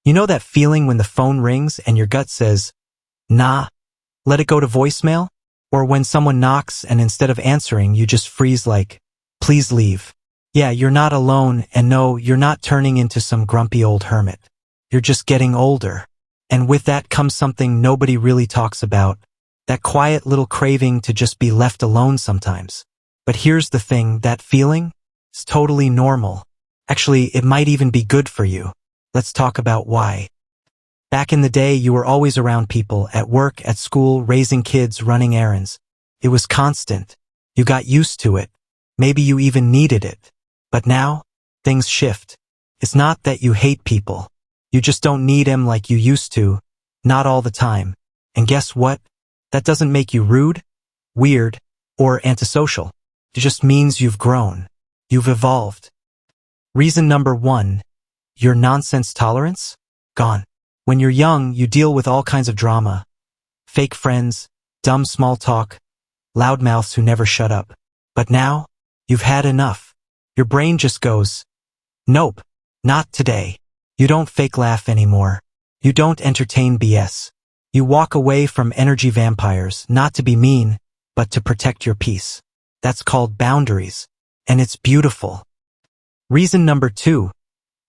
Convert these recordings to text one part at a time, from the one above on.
You know that feeling when the phone rings and your gut says, nah, let it go to voicemail? Or when someone knocks and instead of answering, you just freeze like, please leave. Yeah, you're not alone, and no, you're not turning into some grumpy old hermit. You're just getting older. And with that comes something nobody really talks about, that quiet little craving to just be left alone sometimes. But here's the thing, that feeling is totally normal. Actually, it might even be good for you. Let's talk about why. Back in the day, you were always around people, at work, at school, raising kids, running errands. It was constant. You got used to it. Maybe you even needed it. But now, things shift. It's not that you hate people. You just don't need them like you used to, not all the time. And guess what? That doesn't make you rude, weird, or antisocial. It just means you've grown. You've evolved. Reason number 1, your nonsense tolerance? Gone. When you're young, you deal with all kinds of drama. Fake friends, dumb small talk, loudmouths who never shut up. But now, you've had enough. Your brain just goes, nope, not today. You don't fake laugh anymore. You don't entertain BS. You walk away from energy vampires, not to be mean, but to protect your peace. That's called boundaries, and it's beautiful. Reason number 2,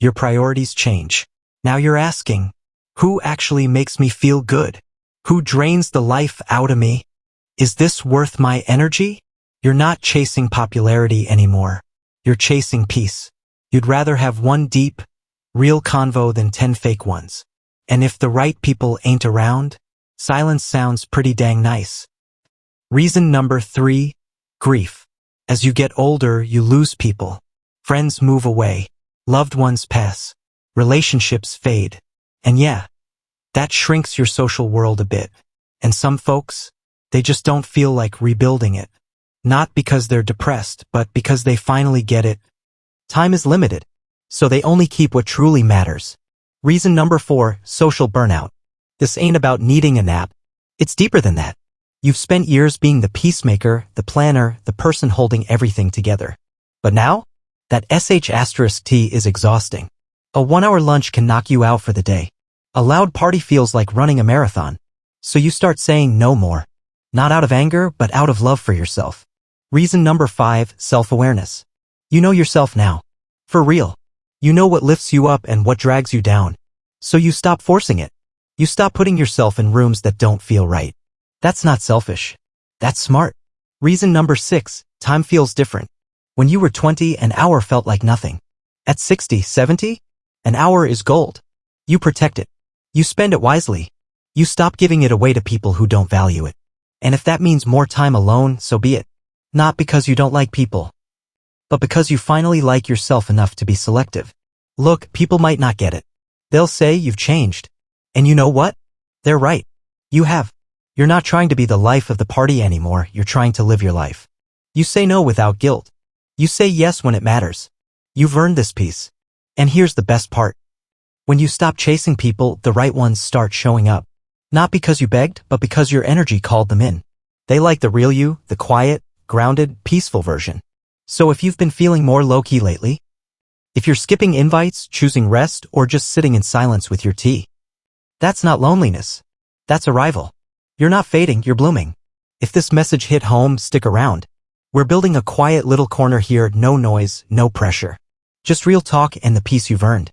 your priorities change. Now you're asking, who actually makes me feel good? Who drains the life out of me? Is this worth my energy? You're not chasing popularity anymore. You're chasing peace. You'd rather have one deep, real convo than 10 fake ones. And if the right people ain't around, silence sounds pretty dang nice. Reason number 3, grief. As you get older, you lose people. Friends move away. Loved ones pass. Relationships fade. And yeah, that shrinks your social world a bit. And some folks, they just don't feel like rebuilding it. Not because they're depressed, but because they finally get it. Time is limited, so they only keep what truly matters. Reason number 4, social burnout. This ain't about needing a nap. It's deeper than that. You've spent years being the peacemaker, the planner, the person holding everything together. But now, that sh*t is exhausting. A 1-hour lunch can knock you out for the day. A loud party feels like running a marathon. So you start saying no more. Not out of anger, but out of love for yourself. Reason number 5, self-awareness. You know yourself now. For real. You know what lifts you up and what drags you down. So you stop forcing it. You stop putting yourself in rooms that don't feel right. That's not selfish. That's smart. Reason number 6, time feels different. When you were 20, an hour felt like nothing. At 60, 70, an hour is gold. You protect it. You spend it wisely. You stop giving it away to people who don't value it. And if that means more time alone, so be it. Not because you don't like people, but because you finally like yourself enough to be selective. Look, people might not get it. They'll say you've changed. And you know what? They're right. You have. You're not trying to be the life of the party anymore, you're trying to live your life. You say no without guilt. You say yes when it matters. You've earned this peace. And here's the best part. When you stop chasing people, the right ones start showing up. Not because you begged, but because your energy called them in. They like the real you, the quiet, grounded, peaceful version. So if you've been feeling more low-key lately, if you're skipping invites, choosing rest, or just sitting in silence with your tea, that's not loneliness. That's arrival. You're not fading, you're blooming. If this message hit home, stick around. We're building a quiet little corner here, no noise, no pressure. Just real talk and the peace you've earned.